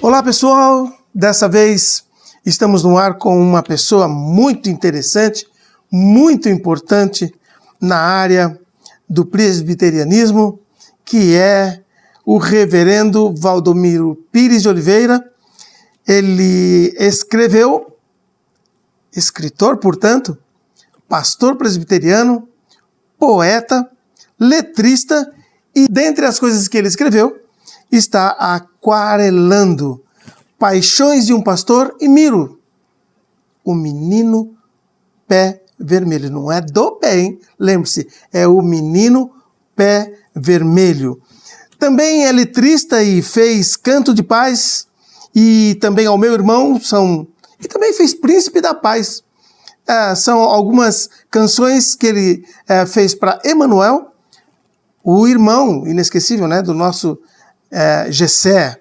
Olá pessoal, dessa vez estamos no ar com uma pessoa muito interessante, muito importante na área do presbiterianismo, que é o reverendo Valdomiro Pires de Oliveira. Ele escritor, portanto, pastor presbiteriano, poeta, letrista e, dentre as coisas que ele escreveu, está Aquarelando, Paixões de um Pastor e Miro, o menino pé vermelho. Não é do pé, hein? Lembre-se, é o menino pé vermelho. Também é letrista e fez Canto de Paz, e também ao meu irmão e também fez Príncipe da Paz. São algumas canções que ele fez para Emanuel, o irmão inesquecível, né, do nosso Gessé.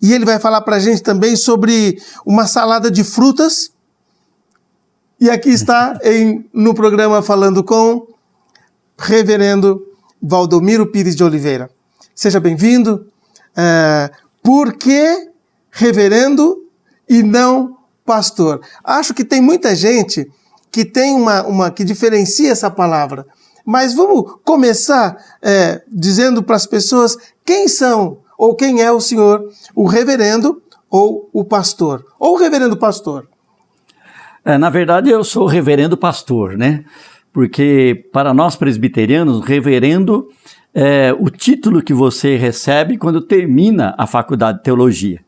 E ele vai falar para a gente também sobre uma salada de frutas. E aqui está no programa falando com reverendo Valdomiro Pires de Oliveira. Seja bem-vindo. Por que reverendo e não pastor? Acho que tem muita gente que tem que diferencia essa palavra. Mas vamos começar dizendo para as pessoas quem são ou quem é o senhor, o reverendo ou o pastor, ou o reverendo pastor. Na verdade, eu sou reverendo pastor, né? Porque para nós presbiterianos, reverendo é o título que você recebe quando termina a faculdade de teologia.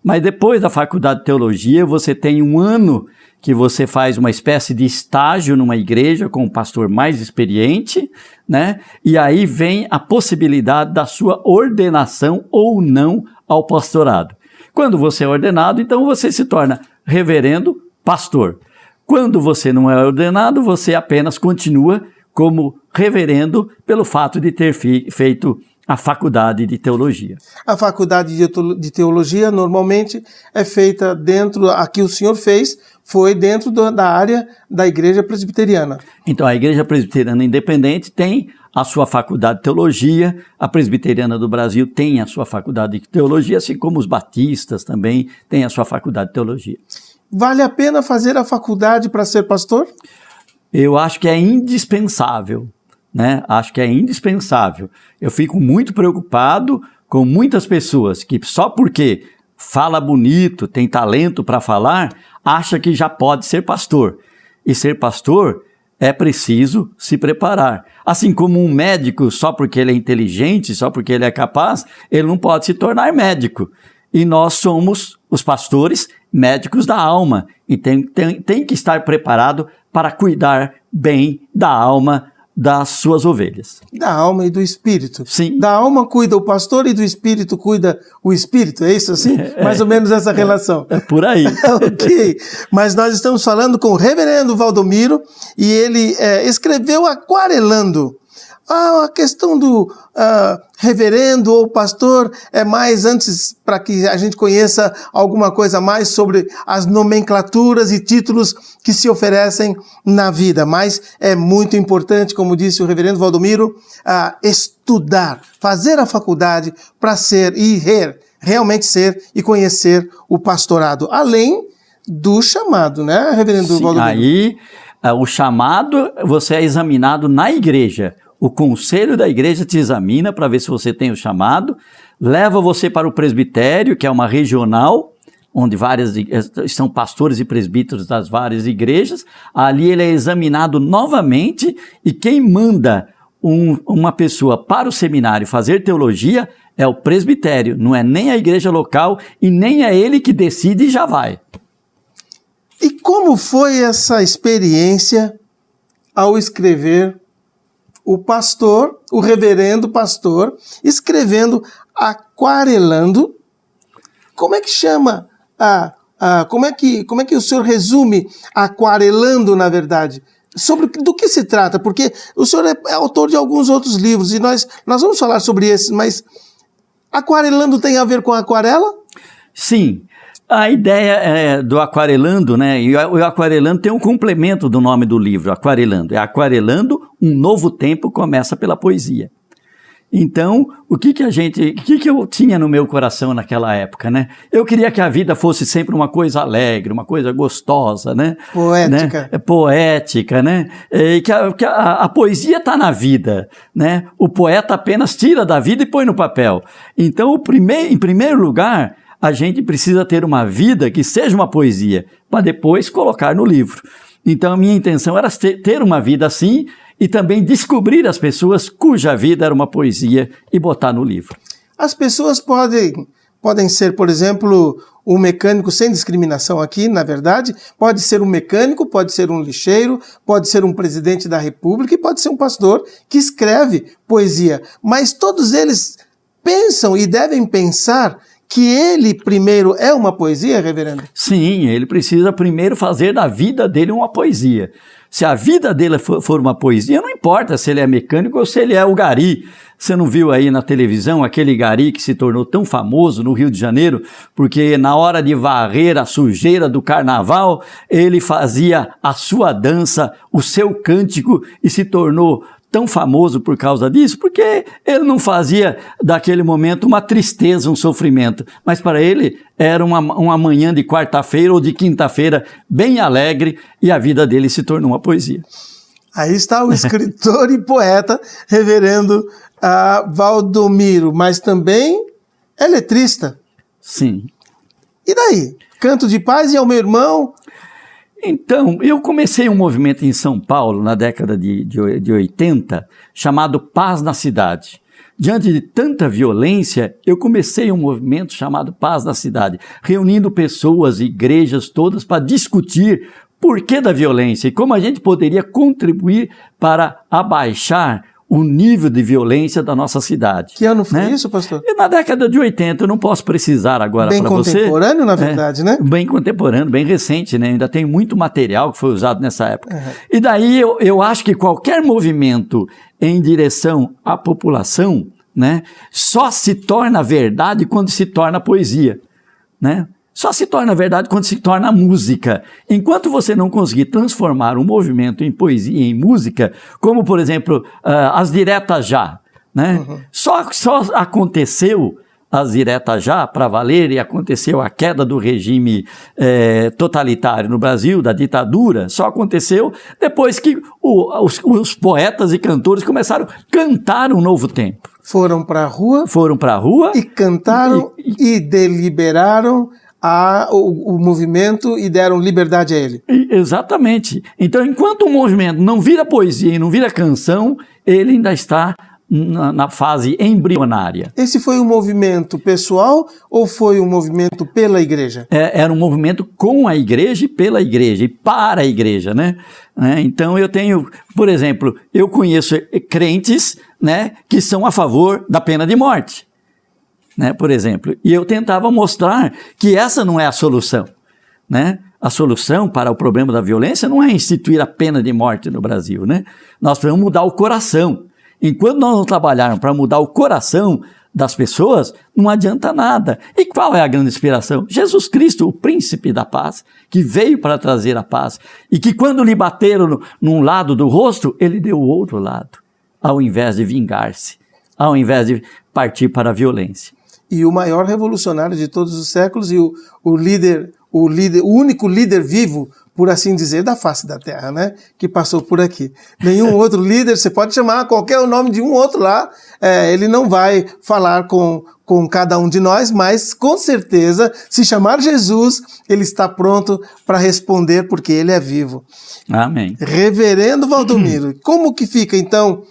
Mas depois da faculdade de teologia, você tem um ano que você faz uma espécie de estágio numa igreja com um pastor mais experiente, né? E aí vem a possibilidade da sua ordenação ou não ao pastorado. Quando você é ordenado, então você se torna reverendo pastor. Quando você não é ordenado, você apenas continua como reverendo pelo fato de ter feito a faculdade de teologia. A faculdade de teologia normalmente é feita dentro, a que o senhor fez, foi dentro da área da Igreja Presbiteriana. Então, a Igreja Presbiteriana Independente tem a sua faculdade de teologia, a Presbiteriana do Brasil tem a sua faculdade de teologia, assim como os batistas também têm a sua faculdade de teologia. Vale a pena fazer a faculdade para ser pastor? Eu acho que é indispensável, né? Acho que é indispensável. Eu fico muito preocupado com muitas pessoas que só porque fala bonito, tem talento para falar, acha que já pode ser pastor. E ser pastor é preciso se preparar. Assim como um médico, só porque ele é inteligente, só porque ele é capaz, ele não pode se tornar médico. E nós somos, os pastores, médicos da alma. E tem que estar preparado para cuidar bem da alma das suas ovelhas. Da alma e do espírito. Sim. Da alma cuida o pastor e do espírito cuida o espírito, é isso assim? Mais ou menos essa relação. É por aí. Ok. Mas nós estamos falando com o reverendo Valdomiro e ele escreveu Aquarelando. A questão do reverendo ou pastor é mais antes para que a gente conheça alguma coisa mais sobre as nomenclaturas e títulos que se oferecem na vida. Mas é muito importante, como disse o reverendo Valdomiro, estudar, fazer a faculdade para realmente ser e conhecer o pastorado, além do chamado, né, reverendo Valdomiro? Aí, o chamado, você é examinado na igreja. O conselho da igreja te examina para ver se você tem o chamado, leva você para o presbitério, que é uma regional, onde são pastores e presbíteros das várias igrejas. Ali ele é examinado novamente e quem manda uma pessoa para o seminário fazer teologia é o presbitério, não é nem a igreja local e nem é ele que decide e já vai. E como foi essa experiência ao escrever o reverendo pastor, escrevendo Aquarelando? Como é que chama? Como é que o senhor resume Aquarelando, na verdade? Do que se trata? Porque o senhor é autor de alguns outros livros e nós vamos falar sobre esses, mas Aquarelando tem a ver com aquarela? Sim. A ideia do Aquarelando, né? E o Aquarelando tem um complemento do nome do livro, Aquarelando. É Aquarelando, um novo tempo começa pela poesia. Então, o que eu tinha no meu coração naquela época, né? Eu queria que a vida fosse sempre uma coisa alegre, uma coisa gostosa, né? Poética. Né? Poética, né? E que a poesia está na vida, né? O poeta apenas tira da vida e põe no papel. Então, em primeiro lugar, a gente precisa ter uma vida que seja uma poesia, para depois colocar no livro. Então, a minha intenção era ter uma vida assim e também descobrir as pessoas cuja vida era uma poesia e botar no livro. As pessoas podem ser, por exemplo, um mecânico sem discriminação aqui, na verdade, pode ser um mecânico, pode ser um lixeiro, pode ser um presidente da república e pode ser um pastor que escreve poesia. Mas todos eles pensam e devem pensar que ele primeiro é uma poesia, reverendo? Sim, ele precisa primeiro fazer da vida dele uma poesia. Se a vida dele for uma poesia, não importa se ele é mecânico ou se ele é o gari. Você não viu aí na televisão aquele gari que se tornou tão famoso no Rio de Janeiro, porque na hora de varrer a sujeira do carnaval, ele fazia a sua dança, o seu cântico e se tornou tão famoso por causa disso, porque ele não fazia daquele momento uma tristeza, um sofrimento, mas para ele era uma manhã de quarta-feira ou de quinta-feira bem alegre e a vida dele se tornou uma poesia. Aí está o escritor e poeta, reverendo Valdomiro, mas também é letrista. Sim. E daí? Canto de Paz e ao meu irmão... Então, eu comecei um movimento em São Paulo, na década de 80, chamado Paz na Cidade. Diante de tanta violência, eu comecei um movimento chamado Paz na Cidade, reunindo pessoas, igrejas todas, para discutir por que da violência e como a gente poderia contribuir para abaixar o nível de violência da nossa cidade. Que ano foi isso, pastor? Na década de 80, eu não posso precisar agora para você. Bem contemporâneo, na verdade, né? Bem contemporâneo, bem recente, né? Ainda tem muito material que foi usado nessa época. Uhum. E daí eu acho que qualquer movimento em direção à população, né, só se torna verdade quando se torna poesia, né? Só se torna verdade quando se torna música. Enquanto você não conseguir transformar um movimento em poesia, em música, como, por exemplo, as diretas já, né? Uhum. Só aconteceu as diretas já para valer e aconteceu a queda do regime totalitário no Brasil, da ditadura, só aconteceu depois que os poetas e cantores começaram a cantar um novo tempo. Foram para a rua. E cantaram e deliberaram o movimento e deram liberdade a ele. Exatamente. Então, enquanto o movimento não vira poesia e não vira canção, ele ainda está na fase embrionária. Esse foi um movimento pessoal ou foi um movimento pela igreja? Era um movimento com a igreja e pela igreja e para a igreja, né? Então eu tenho, por exemplo, eu conheço crentes, né, que são a favor da pena de morte. Né, por exemplo, e eu tentava mostrar que essa não é a solução, né? A solução para o problema da violência não é instituir a pena de morte no Brasil, né? Nós precisamos mudar o coração. Enquanto nós não trabalharmos para mudar o coração das pessoas, não adianta nada. E qual é a grande inspiração? Jesus Cristo, o príncipe da paz, que veio para trazer a paz e que quando lhe bateram num lado do rosto, ele deu o outro lado, ao invés de vingar-se, ao invés de partir para a violência. E o maior revolucionário de todos os séculos e o único líder vivo, por assim dizer, da face da terra, né? Que passou por aqui. Nenhum outro líder, você pode chamar qualquer nome de um outro lá, ele não vai falar com cada um de nós, mas com certeza, se chamar Jesus, ele está pronto para responder, porque ele é vivo. Amém. Reverendo Valdomiro, como que fica então?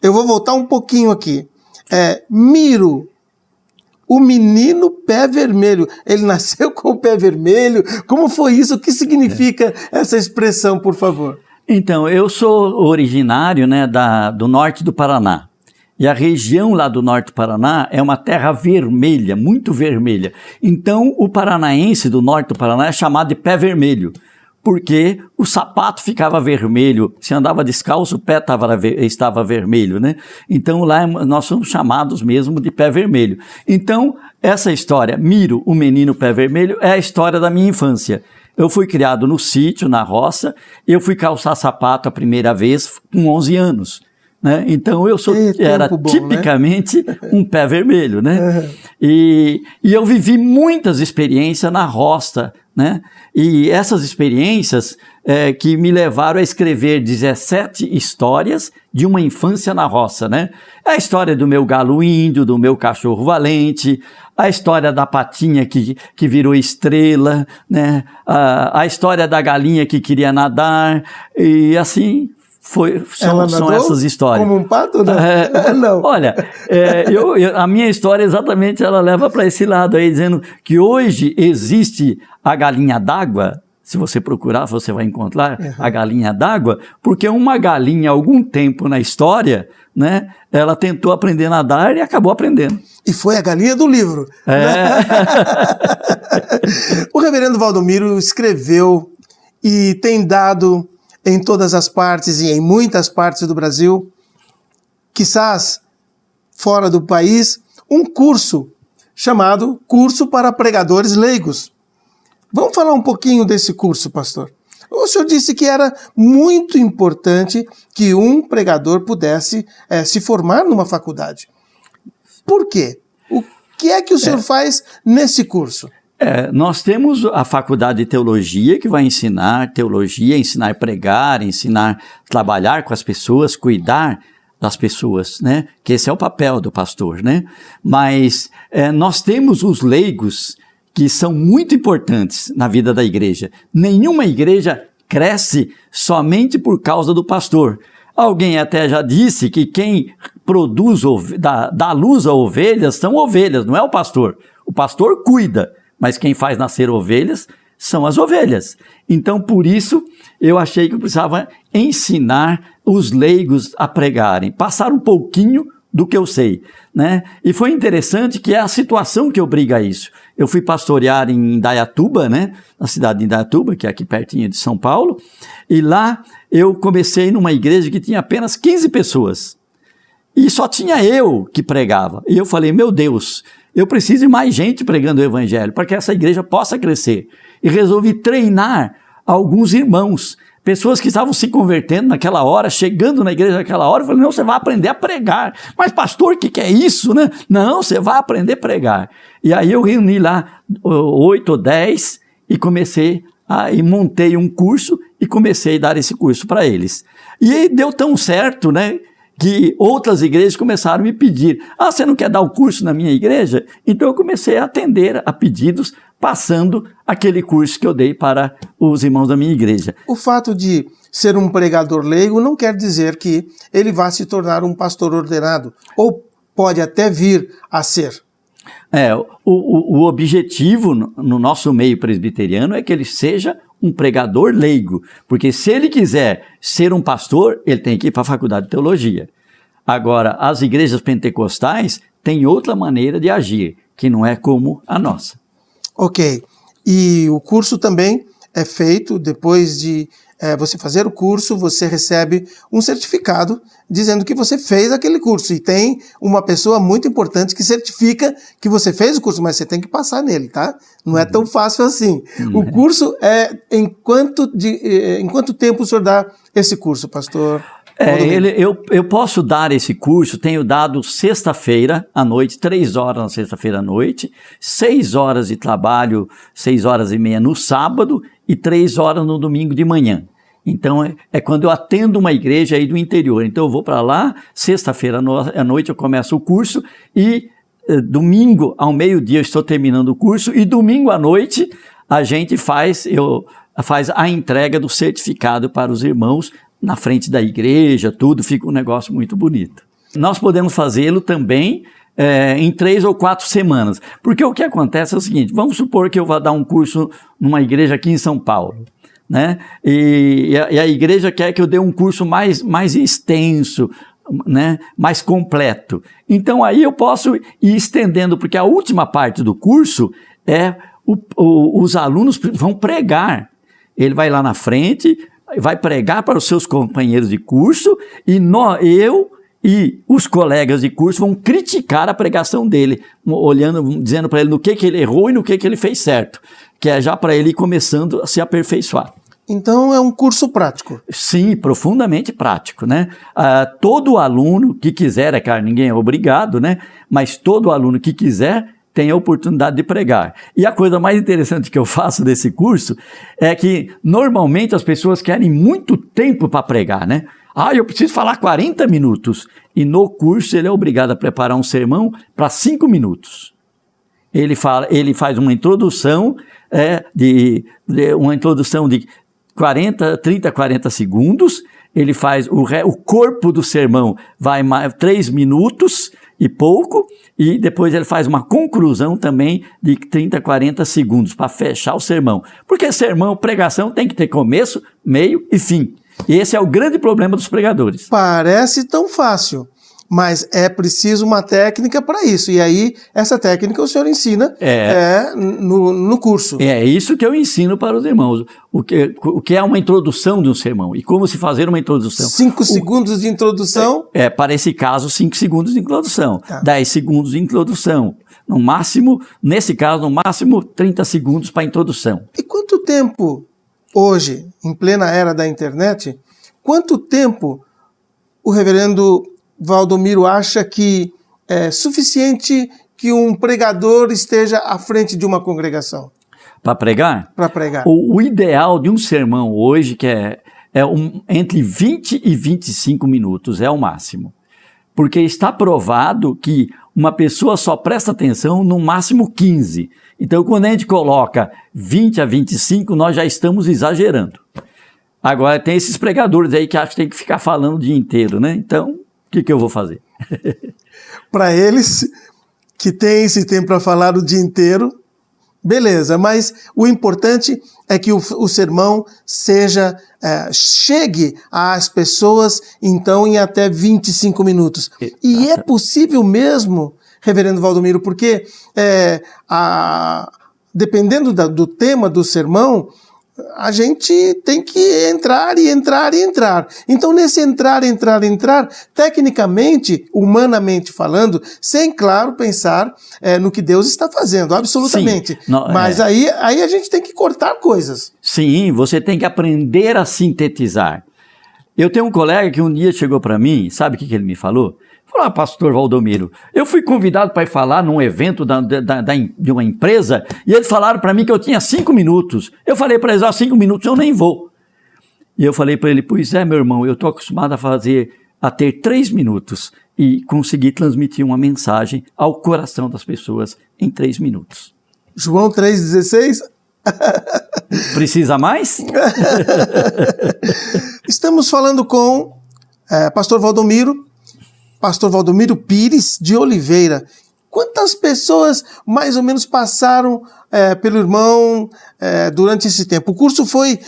Eu vou voltar um pouquinho aqui. Miro, o menino pé vermelho, ele nasceu com o pé vermelho? Como foi isso? O que significa essa expressão, por favor? Então, eu sou originário, né, do norte do Paraná. E a região lá do norte do Paraná é uma terra vermelha, muito vermelha. Então, o paranaense do norte do Paraná é chamado de pé vermelho, porque o sapato ficava vermelho, se andava descalço, o pé estava vermelho, né? Então lá nós somos chamados mesmo de pé vermelho. Então essa história, Miro, o menino pé vermelho, é a história da minha infância. Eu fui criado no sítio, na roça, eu fui calçar sapato a primeira vez com 11 anos. né? Então eu era bom, tipicamente, né? um pé vermelho, né? E eu vivi muitas experiências na roça, né? E essas experiências que me levaram a escrever 17 histórias de uma infância na roça, né? A história do meu galo índio, do meu cachorro valente, a história da patinha que virou estrela, né? A história da galinha que queria nadar, e assim são essas histórias. Como um pato? Não. Não. Olha, a minha história exatamente ela leva para esse lado aí, dizendo que hoje existe a galinha d'água. Se você procurar, você vai encontrar a galinha d'água, porque uma galinha, algum tempo na história, né, ela tentou aprender a nadar e acabou aprendendo. E foi a galinha do livro. O reverendo Valdomiro escreveu e tem dado em todas as partes e em muitas partes do Brasil, quizás fora do país, um curso chamado Curso para Pregadores Leigos. Vamos falar um pouquinho desse curso, pastor? O senhor disse que era muito importante que um pregador pudesse se formar numa faculdade. Por quê? O que é que o senhor faz nesse curso? Nós temos a faculdade de teologia, que vai ensinar teologia, ensinar a pregar, ensinar a trabalhar com as pessoas, cuidar das pessoas, né? Que esse é o papel do pastor, né? Mas nós temos os leigos, que são muito importantes na vida da igreja. Nenhuma igreja cresce somente por causa do pastor. Alguém até já disse que quem produz, dá luz a ovelhas, são ovelhas, não é o pastor. O pastor cuida, mas quem faz nascer ovelhas são as ovelhas. Então, por isso, eu achei que eu precisava ensinar os leigos a pregarem, passar um pouquinho do que eu sei, né? E foi interessante que é a situação que obriga a isso. Eu fui pastorear em Indaiatuba, né? Na cidade de Indaiatuba, que é aqui pertinho de São Paulo, e lá eu comecei numa igreja que tinha apenas 15 pessoas. E só tinha eu que pregava. E eu falei, meu Deus, eu preciso de mais gente pregando o evangelho para que essa igreja possa crescer. E resolvi treinar alguns irmãos, pessoas que estavam se convertendo naquela hora, chegando na igreja naquela hora. Eu falei, não, você vai aprender a pregar. Mas pastor, o que é isso, né? Não, você vai aprender a pregar. E aí eu reuni lá 8 ou 10 e e montei um curso e comecei a dar esse curso para eles. E aí deu tão certo, né? Que outras igrejas começaram a me pedir, você não quer dar o curso na minha igreja? Então eu comecei a atender a pedidos, passando aquele curso que eu dei para os irmãos da minha igreja. O fato de ser um pregador leigo não quer dizer que ele vá se tornar um pastor ordenado, ou pode até vir a ser. O objetivo no nosso meio presbiteriano é que ele seja um pregador leigo, porque se ele quiser ser um pastor, ele tem que ir para a faculdade de teologia. Agora, as igrejas pentecostais têm outra maneira de agir, que não é como a nossa. Ok, e o curso também é feito depois de você fazer o curso, você recebe um certificado dizendo que você fez aquele curso, e tem uma pessoa muito importante que certifica que você fez o curso, mas você tem que passar nele, tá? Não é tão fácil assim. O curso em quanto tempo o senhor dá esse curso, pastor? Eu posso dar esse curso, tenho dado sexta-feira à noite, 3 horas na sexta-feira à noite, 6 horas de trabalho, 6h30 no sábado e 3 horas no domingo de manhã. Então, é quando eu atendo uma igreja aí do interior. Então, eu vou para lá, sexta-feira à noite eu começo o curso e domingo ao meio-dia eu estou terminando o curso, e domingo à noite a gente faz a entrega do certificado para os irmãos na frente da igreja, tudo, fica um negócio muito bonito. Nós podemos fazê-lo também em 3 ou 4 semanas, porque o que acontece é o seguinte, vamos supor que eu vá dar um curso numa igreja aqui em São Paulo, né? E a igreja quer que eu dê um curso mais extenso, né? Mais completo. Então aí eu posso ir estendendo, porque a última parte do curso os alunos vão pregar. Ele vai lá na frente, vai pregar para os seus companheiros de curso, e eu e os colegas de curso vão criticar a pregação dele, dizendo para ele no que ele errou e no que ele fez certo, que é já para ele ir começando a se aperfeiçoar. Então é um curso prático. Sim, profundamente prático, né? Todo aluno que quiser, é claro, ninguém é obrigado, né? Mas todo aluno que quiser tem a oportunidade de pregar. E a coisa mais interessante que eu faço desse curso é que normalmente as pessoas querem muito tempo para pregar, né? Eu preciso falar 40 minutos. E no curso ele é obrigado a preparar um sermão para 5 minutos. Ele faz uma introdução de 30, 40 segundos, ele faz o corpo do sermão, vai 3 minutos e pouco, e depois ele faz uma conclusão também de 30, 40 segundos para fechar o sermão. Porque sermão, pregação tem que ter começo, meio e fim. E esse é o grande problema dos pregadores. Parece tão fácil, mas é preciso uma técnica para isso. E aí, essa técnica o senhor ensina no curso. É isso que eu ensino para os irmãos. O que é uma introdução de um sermão e como se fazer uma introdução. 5 segundos de introdução? Para esse caso, 5 segundos de introdução. Tá. 10 segundos de introdução. No máximo, nesse caso, no máximo 30 segundos para introdução. E quanto tempo, hoje, em plena era da internet, quanto tempo o reverendo Valdomiro acha que é suficiente que um pregador esteja à frente de uma congregação? Para pregar? Para pregar. O ideal de um sermão hoje que é entre 20 e 25 minutos, é o máximo. Porque está provado que uma pessoa só presta atenção no máximo 15. Então, quando a gente coloca 20 a 25, nós já estamos exagerando. Agora, tem esses pregadores aí que acham que tem que ficar falando o dia inteiro, né? Então, o que eu vou fazer? Para eles que têm esse tempo para falar o dia inteiro, beleza, mas o importante é que o sermão chegue às pessoas, então, em até 25 minutos. E é possível mesmo, reverendo Valdomiro, porque dependendo do tema do sermão, a gente tem que entrar. Então, nesse entrar, tecnicamente, humanamente falando, sem, claro, pensar no que Deus está fazendo, absolutamente. Sim, mas aí a gente tem que cortar coisas. Sim, você tem que aprender a sintetizar. Eu tenho um colega que um dia chegou para mim, sabe o que ele me falou? Falou, pastor Valdomiro, eu fui convidado para ir falar num evento de uma empresa e eles falaram para mim que eu tinha 5 minutos. Eu falei para eles, 5 minutos eu nem vou. E eu falei para ele, pois é, meu irmão, eu estou acostumado a ter 3 minutos e conseguir transmitir uma mensagem ao coração das pessoas em 3 minutos. João 3,16? Precisa mais? Estamos falando com pastor Valdomiro Pires de Oliveira. Quantas pessoas mais ou menos passaram pelo irmão durante esse tempo? O curso foi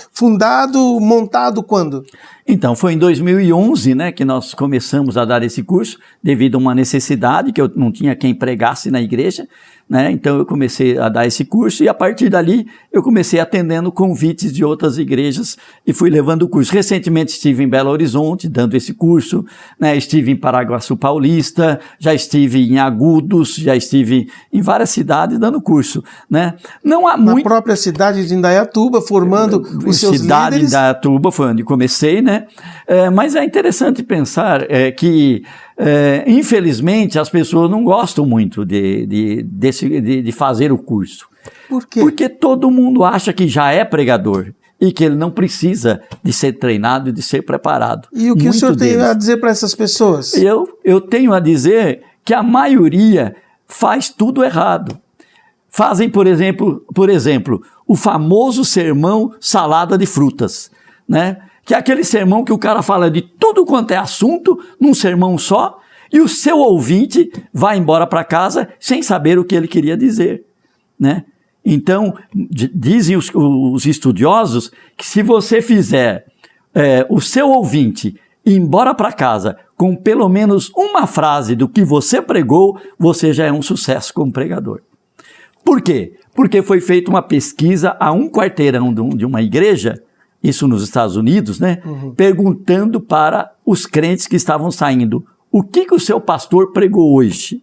montado quando? Então, foi em 2011, né, que nós começamos a dar esse curso, devido a uma necessidade, que eu não tinha quem pregasse na igreja, né? Então eu comecei a dar esse curso e a partir dali eu comecei atendendo convites de outras igrejas e fui levando o curso. Recentemente estive em Belo Horizonte dando esse curso, né? Estive em Paraguaçu Paulista, já estive em Agudos, já estive em várias cidades dando curso, né? Não há Na própria cidade de Indaiatuba, formando os seus líderes. Cidade de Indaiatuba foi onde comecei, né? Mas é interessante pensar que infelizmente as pessoas não gostam muito de fazer o curso. Por quê? Porque todo mundo acha que já é pregador e que ele não precisa de ser treinado e de ser preparado. E o que o senhor tem a dizer para essas pessoas? Eu tenho a dizer que a maioria faz tudo errado. Fazem, por exemplo, o famoso sermão salada de frutas, né? Que é aquele sermão que o cara fala de tudo quanto é assunto num sermão só e o seu ouvinte vai embora para casa sem saber o que ele queria dizer, né? Então, dizem os estudiosos que se você fizer o seu ouvinte ir embora para casa com pelo menos uma frase do que você pregou, você já é um sucesso como pregador. Por quê? Porque foi feita uma pesquisa a um quarteirão de uma igreja, isso nos Estados Unidos, né? Perguntando para os crentes que estavam saindo, o que o seu pastor pregou hoje?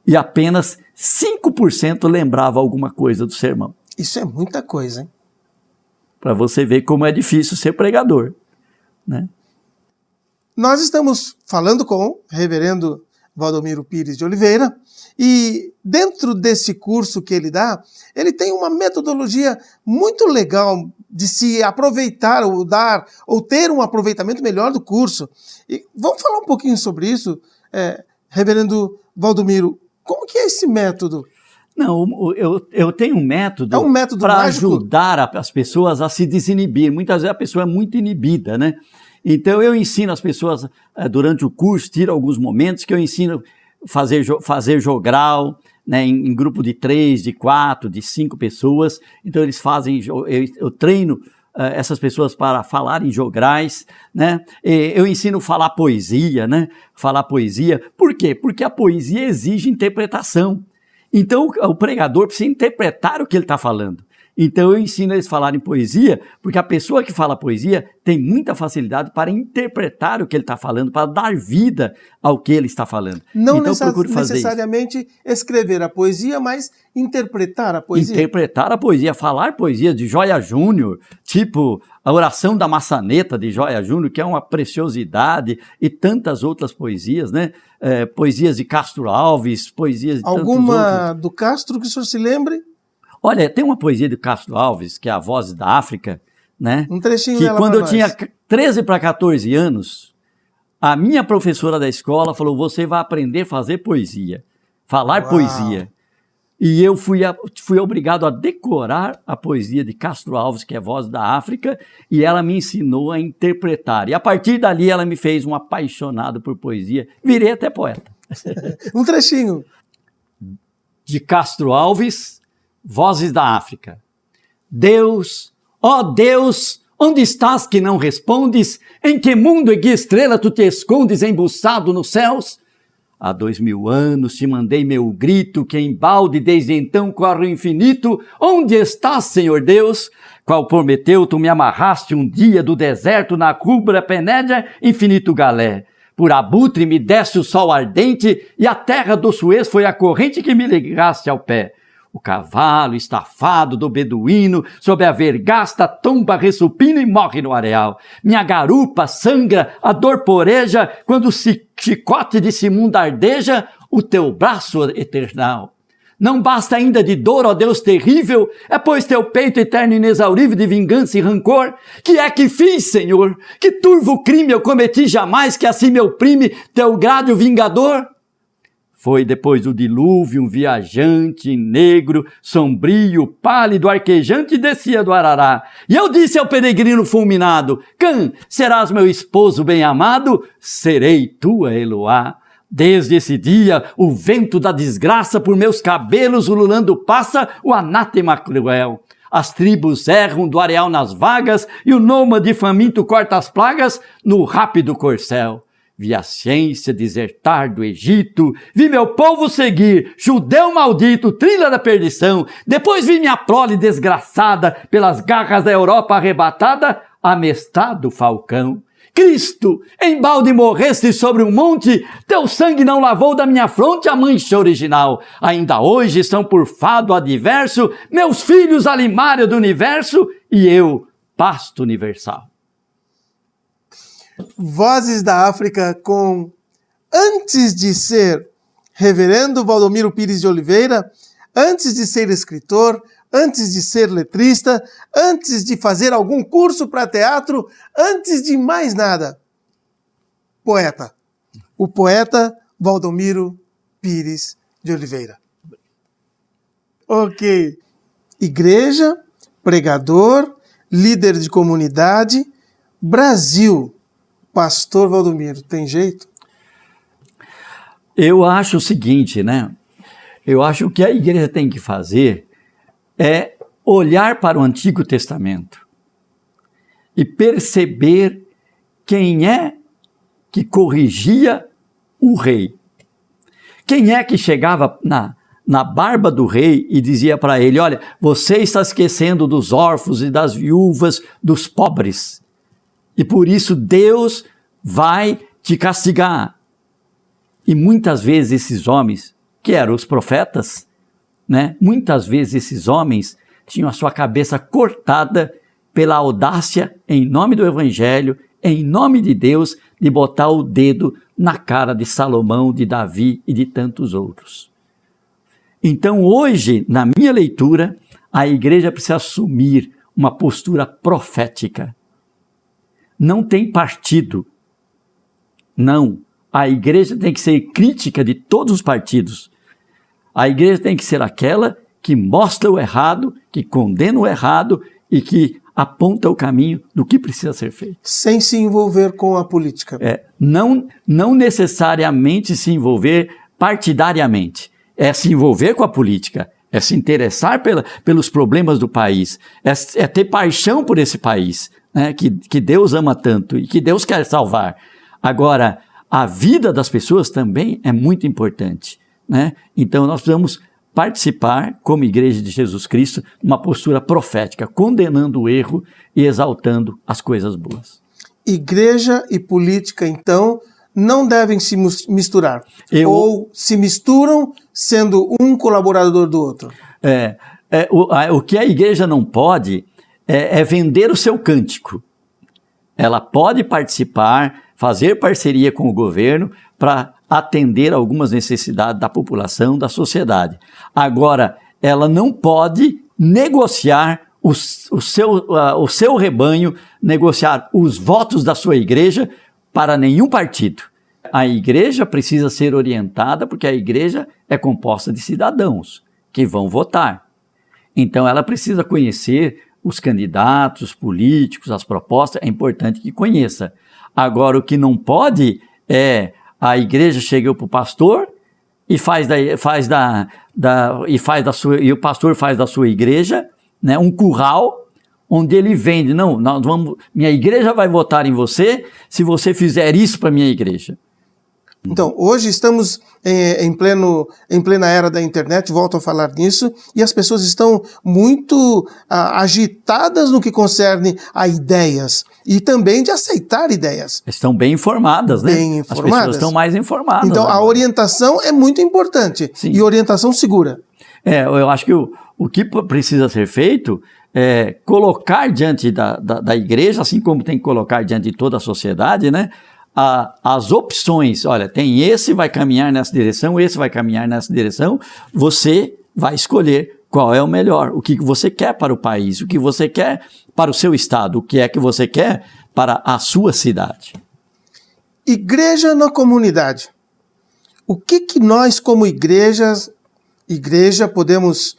E apenas 5% lembrava alguma coisa do sermão. Isso é muita coisa, hein? para você ver como é difícil ser pregador, né? Nós estamos falando com o reverendo Valdomiro Pires de Oliveira, e dentro desse curso que ele dá, ele tem uma metodologia muito legal de se aproveitar ou dar, ou ter um aproveitamento melhor do curso. E vamos falar um pouquinho sobre isso, reverendo Valdomiro. Como que é esse método? Não, eu tenho um método, para ajudar as pessoas a se desinibir. Muitas vezes a pessoa é muito inibida, né? Então eu ensino as pessoas, durante o curso, tiro alguns momentos que eu ensino fazer jogral, né, em grupo de 3, de 4, de 5 pessoas. Então eles fazem, eu treino essas pessoas para falar em jograis, né? Eu ensino a falar poesia, né? Falar poesia. Por quê? Porque a poesia exige interpretação. Então o pregador precisa interpretar o que ele está falando. Então eu ensino eles a falarem poesia, porque a pessoa que fala poesia tem muita facilidade para interpretar o que ele está falando, para dar vida ao que ele está falando. Não então, procuro fazer necessariamente isso. Escrever a poesia, mas interpretar a poesia. Interpretar a poesia, falar poesia de Joia Júnior, tipo a Oração da Maçaneta de Joia Júnior, que é uma preciosidade, e tantas outras poesias, né? Poesias de Castro Alves, poesias de tantos outros. Alguma do Castro que o senhor se lembre? Olha, tem uma poesia de Castro Alves, que é a Vozes da África, né? Um trechinho que dela quando pra eu nós. tinha 13 para 14 anos, a minha professora da escola falou, você vai aprender a fazer poesia, falar Uau. poesia. E eu fui obrigado a decorar a poesia de Castro Alves, que é Vozes da África, e ela me ensinou a interpretar. E a partir dali ela me fez um apaixonado por poesia, virei até poeta. Um trechinho. De Castro Alves, Vozes da África. Deus, ó Deus, onde estás que não respondes? Em que mundo e que estrela tu te escondes embuçado nos céus? Há 2000 anos te mandei meu grito, que embalde desde então corre o infinito. Onde estás, Senhor Deus? Qual prometeu, tu me amarraste um dia do deserto na rubra Penédia, infinito galé. Por abutre me deste o sol ardente, e a terra do Suez foi a corrente que me ligaste ao pé. O cavalo estafado do beduíno, sob a vergasta, tomba ressupina e morre no areal. Minha garupa sangra, a dor poreja, quando o chicote de Simunda ardeja, o teu braço eternal. Não basta ainda de dor, ó Deus terrível, é pois teu peito eterno e inexaurível de vingança e rancor? Que é que fiz, Senhor? Que turvo crime eu cometi jamais, que assim me oprime teu grado vingador? Foi depois do dilúvio um viajante negro, sombrio, pálido, arquejante, descia do Arará. E eu disse ao peregrino fulminado, Cã, serás meu esposo bem-amado? Serei tua Eloá. Desde esse dia, o vento da desgraça por meus cabelos ululando passa o anátema cruel. As tribos erram do areal nas vagas e o nômade faminto corta as plagas no rápido corcel. Vi a ciência desertar do Egito, vi meu povo seguir, judeu maldito, trilha da perdição. Depois vi minha prole desgraçada, pelas garras da Europa arrebatada, amestrado falcão. Cristo, embalde morreste sobre um monte, teu sangue não lavou da minha fronte a mancha original. Ainda hoje são por fado adverso, meus filhos alimário do universo, e eu, pasto universal. Vozes da África com, antes de ser reverendo Valdomiro Pires de Oliveira, antes de ser escritor, antes de ser letrista, antes de fazer algum curso para teatro, antes de mais nada, poeta. O poeta Valdomiro Pires de Oliveira. Ok. Igreja, pregador, líder de comunidade, Brasil. Pastor Valdomiro, tem jeito? Eu acho o seguinte, né? Eu acho que a igreja tem que fazer é olhar para o Antigo Testamento e perceber quem é que corrigia o rei. Quem é que chegava na barba do rei e dizia para ele, olha, você está esquecendo dos órfãos e das viúvas, dos pobres. E por isso Deus vai te castigar. E muitas vezes esses homens, que eram os profetas, né? Muitas vezes esses homens tinham a sua cabeça cortada pela audácia, em nome do Evangelho, em nome de Deus, de botar o dedo na cara de Salomão, de Davi e de tantos outros. Então, hoje, na minha leitura, a igreja precisa assumir uma postura profética. Não tem partido. Não. A igreja tem que ser crítica de todos os partidos. A igreja tem que ser aquela que mostra o errado, que condena o errado e que aponta o caminho do que precisa ser feito. Sem se envolver com a política. Não necessariamente se envolver partidariamente. É se envolver com a política, é se interessar pelos problemas do país, é ter paixão por esse país, né, que Deus ama tanto e que Deus quer salvar. Agora, a vida das pessoas também é muito importante, né? Então, nós precisamos participar, como Igreja de Jesus Cristo, numa postura profética, condenando o erro e exaltando as coisas boas. Igreja e política, então, não devem se misturar. Ou se misturam sendo um colaborador do outro. O que a igreja não pode é vender o seu cântico. Ela pode participar, fazer parceria com o governo para atender algumas necessidades da população, da sociedade. Agora, ela não pode negociar o seu rebanho, negociar os votos da sua igreja para nenhum partido. A igreja precisa ser orientada porque a igreja é composta de cidadãos que vão votar. Então, ela precisa conhecer os candidatos, os políticos, as propostas, é importante que conheça. Agora, o que não pode é a igreja chegar para o pastor e o pastor faz da sua igreja, né, um curral onde ele vende. Não, minha igreja vai votar em você se você fizer isso para minha igreja. Então, hoje estamos em plena era da internet, volto a falar nisso, e as pessoas estão muito agitadas no que concerne a ideias, e também de aceitar ideias. Estão bem informadas, né? Bem informadas. As pessoas estão mais informadas. Então, a orientação é muito importante. Sim. E orientação segura. Eu acho que o que precisa ser feito é colocar diante da igreja, assim como tem que colocar diante de toda a sociedade, né? As opções, olha, tem esse vai caminhar nessa direção, esse vai caminhar nessa direção, você vai escolher qual é o melhor, o que você quer para o país, o que você quer para o seu estado, o que é que você quer para a sua cidade. Igreja na comunidade. O que nós como igreja podemos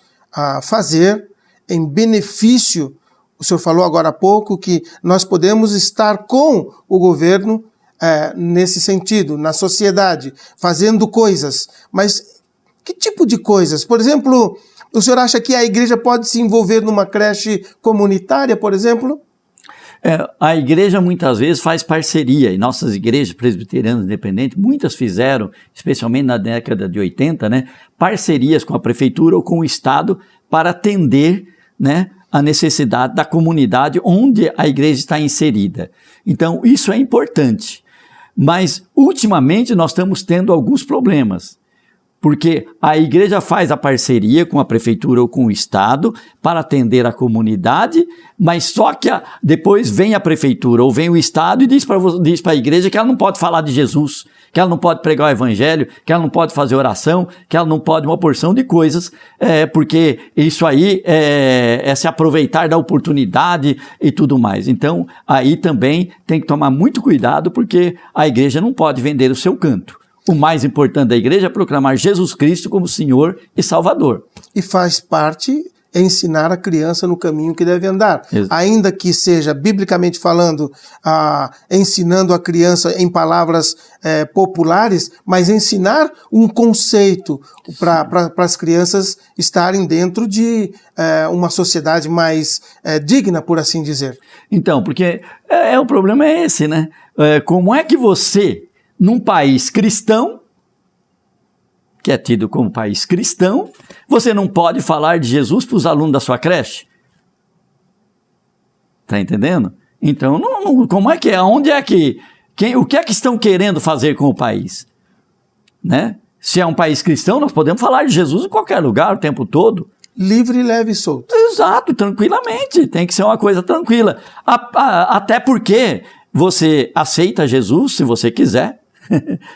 fazer em benefício? O senhor falou agora há pouco que nós podemos estar com o governo nesse sentido, na sociedade, fazendo coisas. Mas que tipo de coisas? Por exemplo, o senhor acha que a igreja pode se envolver numa creche comunitária, por exemplo? A igreja muitas vezes faz parceria, e nossas igrejas presbiterianas independentes, muitas fizeram, especialmente na década de 80, né, parcerias com a prefeitura ou com o Estado para atender, né, a necessidade da comunidade onde a igreja está inserida. Então, isso é importante. Mas, ultimamente, nós estamos tendo alguns problemas, porque a igreja faz a parceria com a prefeitura ou com o Estado para atender a comunidade, mas só que depois vem a prefeitura ou vem o Estado e diz para a igreja que ela não pode falar de Jesus, que ela não pode pregar o evangelho, que ela não pode fazer oração, que ela não pode uma porção de coisas, porque isso aí é se aproveitar da oportunidade e tudo mais. Então, aí também tem que tomar muito cuidado, porque a igreja não pode vender o seu canto. O mais importante da igreja é proclamar Jesus Cristo como Senhor e Salvador. E faz parte ensinar a criança no caminho que deve andar. Exato. Ainda que seja, biblicamente falando, ensinando a criança em palavras populares, mas ensinar um conceito para as crianças estarem dentro de uma sociedade mais digna, por assim dizer. Então, porque o problema é esse, né? Como é que você, num país cristão, que é tido como país cristão, você não pode falar de Jesus para os alunos da sua creche? Está entendendo? Então, como é que é? Onde é que... o que é que estão querendo fazer com o país? Né? Se é um país cristão, nós podemos falar de Jesus em qualquer lugar, o tempo todo. Livre, leve e solto. Exato, tranquilamente, tem que ser uma coisa tranquila. Até porque você aceita Jesus se você quiser.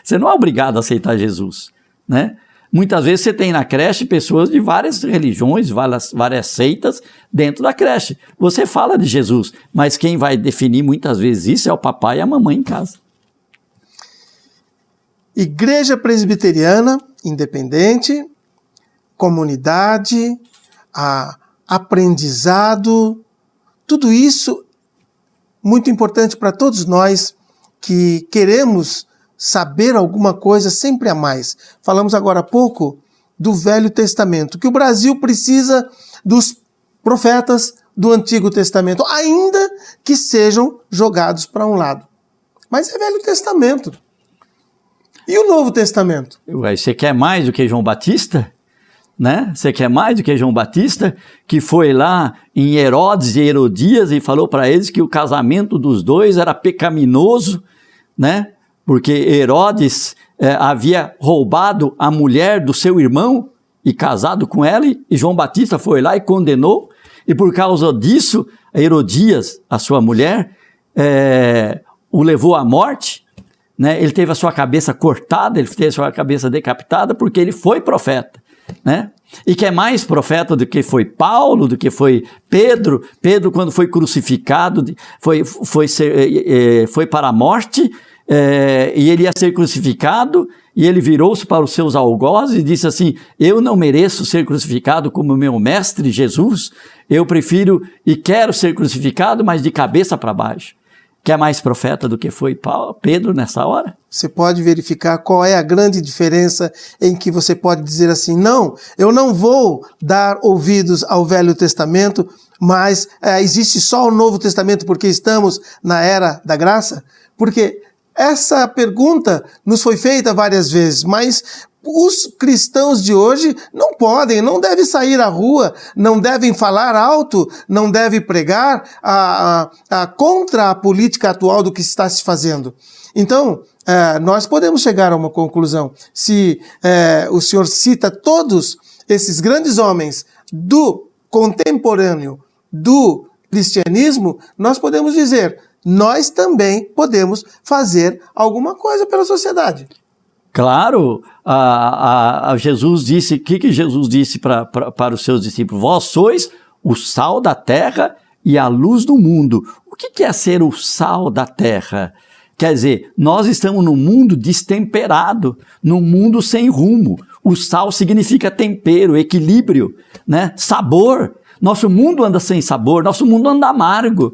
Você não é obrigado a aceitar Jesus, né? Muitas vezes você tem na creche pessoas de várias religiões, várias seitas dentro da creche. Você fala de Jesus, mas quem vai definir muitas vezes isso é o papai e a mamãe em casa. Igreja Presbiteriana Independente, comunidade, aprendizado, tudo isso muito importante para todos nós que queremos saber alguma coisa sempre a mais. Falamos agora há pouco do Velho Testamento, que o Brasil precisa dos profetas do Antigo Testamento, ainda que sejam jogados para um lado. Mas é Velho Testamento. E o Novo Testamento? Você quer mais do que João Batista? Né? Você quer mais do que João Batista, que foi lá em Herodes e Herodias e falou para eles que o casamento dos dois era pecaminoso, né? Porque Herodes havia roubado a mulher do seu irmão e casado com ela, e João Batista foi lá e condenou, e por causa disso, Herodias, a sua mulher, o levou à morte, né? Ele teve a sua cabeça cortada, ele teve a sua cabeça decapitada, porque ele foi profeta, né? E que é mais profeta do que foi Paulo, do que foi Pedro. Pedro, quando foi crucificado, foi para a morte, e ele ia ser crucificado, e ele virou-se para os seus algozes e disse assim: eu não mereço ser crucificado como meu mestre Jesus, eu prefiro e quero ser crucificado, mas de cabeça para baixo. Que é mais profeta do que foi Pedro nessa hora? Você pode verificar qual é a grande diferença em que você pode dizer assim: não, eu não vou dar ouvidos ao Velho Testamento, mas existe só o Novo Testamento porque estamos na era da graça? Porque essa pergunta nos foi feita várias vezes, mas os cristãos de hoje não podem, não devem sair à rua, não devem falar alto, não devem pregar contra a política atual do que está se fazendo. Então, nós podemos chegar a uma conclusão. Se o senhor cita todos esses grandes homens do contemporâneo do cristianismo, nós podemos dizer: nós também podemos fazer alguma coisa pela sociedade. Claro, Jesus disse, o que Jesus disse para os seus discípulos? Vós sois o sal da terra e a luz do mundo. O que é ser o sal da terra? Quer dizer, nós estamos num mundo destemperado, num mundo sem rumo. O sal significa tempero, equilíbrio, né? Sabor. Nosso mundo anda sem sabor, nosso mundo anda amargo.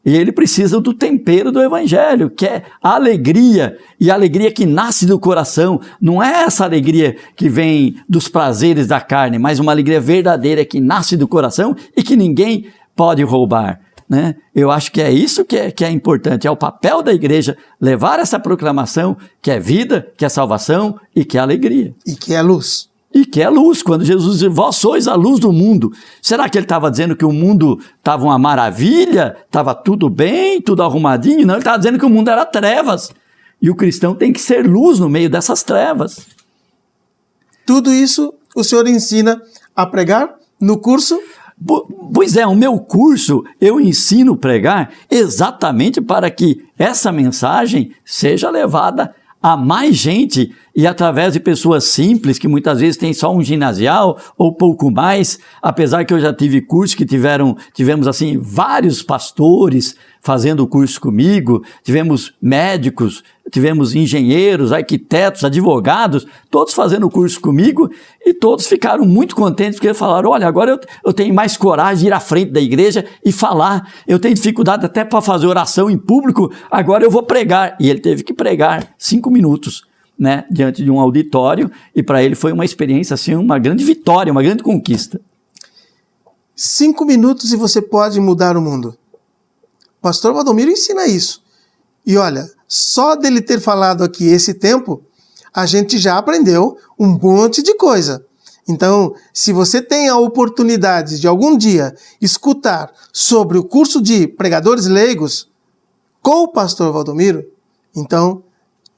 E ele precisa do tempero do evangelho, que é a alegria, e a alegria que nasce do coração. Não é essa alegria que vem dos prazeres da carne, mas uma alegria verdadeira que nasce do coração e que ninguém pode roubar, né? Eu acho que é isso que é importante, é o papel da igreja levar essa proclamação que é vida, que é salvação e que é alegria. E que é luz. E que é luz, quando Jesus diz: vós sois a luz do mundo. Será que ele estava dizendo que o mundo estava uma maravilha? Estava tudo bem, tudo arrumadinho? Não, ele estava dizendo que o mundo era trevas. E o cristão tem que ser luz no meio dessas trevas. Tudo isso o senhor ensina a pregar no curso? Pois é, o meu curso eu ensino a pregar exatamente para que essa mensagem seja levada a mais gente, e através de pessoas simples, que muitas vezes têm só um ginasial ou pouco mais, apesar que eu já tive cursos que tivemos assim vários pastores fazendo o curso comigo, tivemos médicos, tivemos engenheiros, arquitetos, advogados, todos fazendo o curso comigo, e todos ficaram muito contentes, porque falaram: olha, agora eu tenho mais coragem de ir à frente da igreja e falar, eu tenho dificuldade até para fazer oração em público, agora eu vou pregar. E ele teve que pregar 5 minutos, né, diante de um auditório, e para ele foi uma experiência, assim, uma grande vitória, uma grande conquista. 5 minutos e você pode mudar o mundo. O pastor Valdomiro ensina isso. E olha, só dele ter falado aqui esse tempo, a gente já aprendeu um monte de coisa. Então, se você tem a oportunidade de algum dia escutar sobre o curso de pregadores leigos com o pastor Valdomiro, então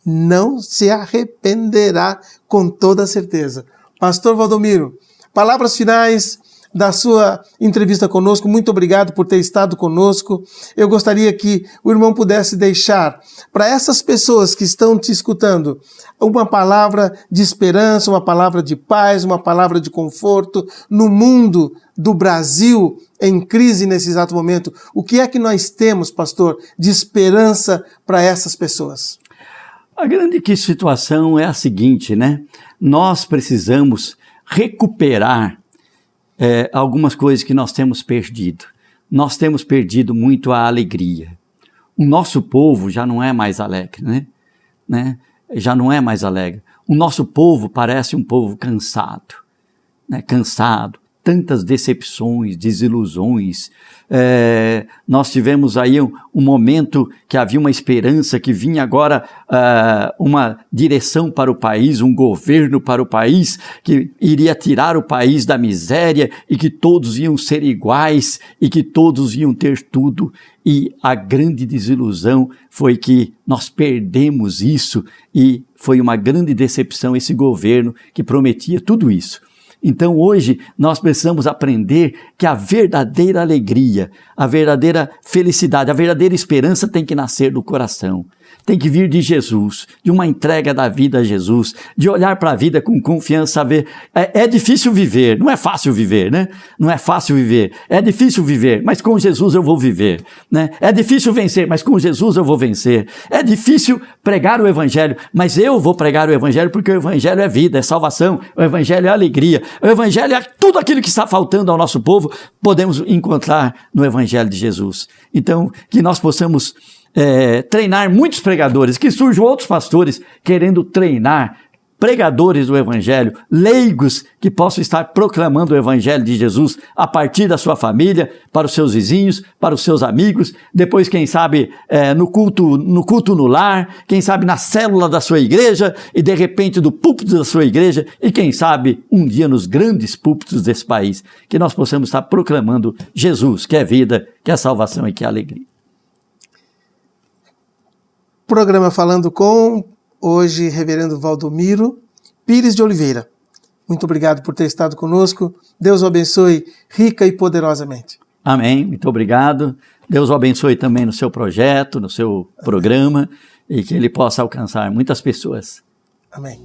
não se arrependerá, com toda certeza. Pastor Valdomiro, palavras finais, da sua entrevista conosco, muito obrigado por ter estado conosco. Eu gostaria que o irmão pudesse deixar para essas pessoas que estão te escutando uma palavra de esperança, uma palavra de paz, uma palavra de conforto no mundo do Brasil em crise nesse exato momento. O que é que nós temos, pastor, de esperança para essas pessoas? A grande situação é a seguinte, né? Nós precisamos recuperar algumas coisas que nós temos perdido. Nós temos perdido muito a alegria. O nosso povo já não é mais alegre, né? Já não é mais alegre. O nosso povo parece um povo cansado, né? Cansado. Tantas decepções, desilusões. Nós tivemos aí um momento que havia uma esperança, que vinha agora uma direção para o país, um governo para o país, que iria tirar o país da miséria e que todos iam ser iguais e que todos iam ter tudo. E a grande desilusão foi que nós perdemos isso e foi uma grande decepção esse governo que prometia tudo isso. Então hoje nós precisamos aprender que a verdadeira alegria, a verdadeira felicidade, a verdadeira esperança tem que nascer do coração. Tem que vir de Jesus, de uma entrega da vida a Jesus, de olhar para a vida com confiança, ver. É difícil viver, não é fácil viver, né? Não é fácil viver, é difícil viver, mas com Jesus eu vou viver, né? É difícil vencer, mas com Jesus eu vou vencer. É difícil pregar o Evangelho, mas eu vou pregar o Evangelho porque o Evangelho é vida, é salvação, o Evangelho é alegria, o Evangelho é tudo aquilo que está faltando ao nosso povo, podemos encontrar no Evangelho de Jesus. Então, que nós possamos treinar muitos pregadores, que surjam outros pastores querendo treinar pregadores do Evangelho, leigos que possam estar proclamando o Evangelho de Jesus a partir da sua família, para os seus vizinhos, para os seus amigos, depois quem sabe no culto no lar, quem sabe na célula da sua igreja e de repente do púlpito da sua igreja e quem sabe um dia nos grandes púlpitos desse país, que nós possamos estar proclamando Jesus, que é vida, que é salvação e que é alegria. Programa Falando com, hoje, reverendo Valdomiro Pires de Oliveira. Muito obrigado por ter estado conosco. Deus o abençoe rica e poderosamente. Amém, muito obrigado. Deus o abençoe também no seu projeto, no seu programa, e que ele possa alcançar muitas pessoas. Amém.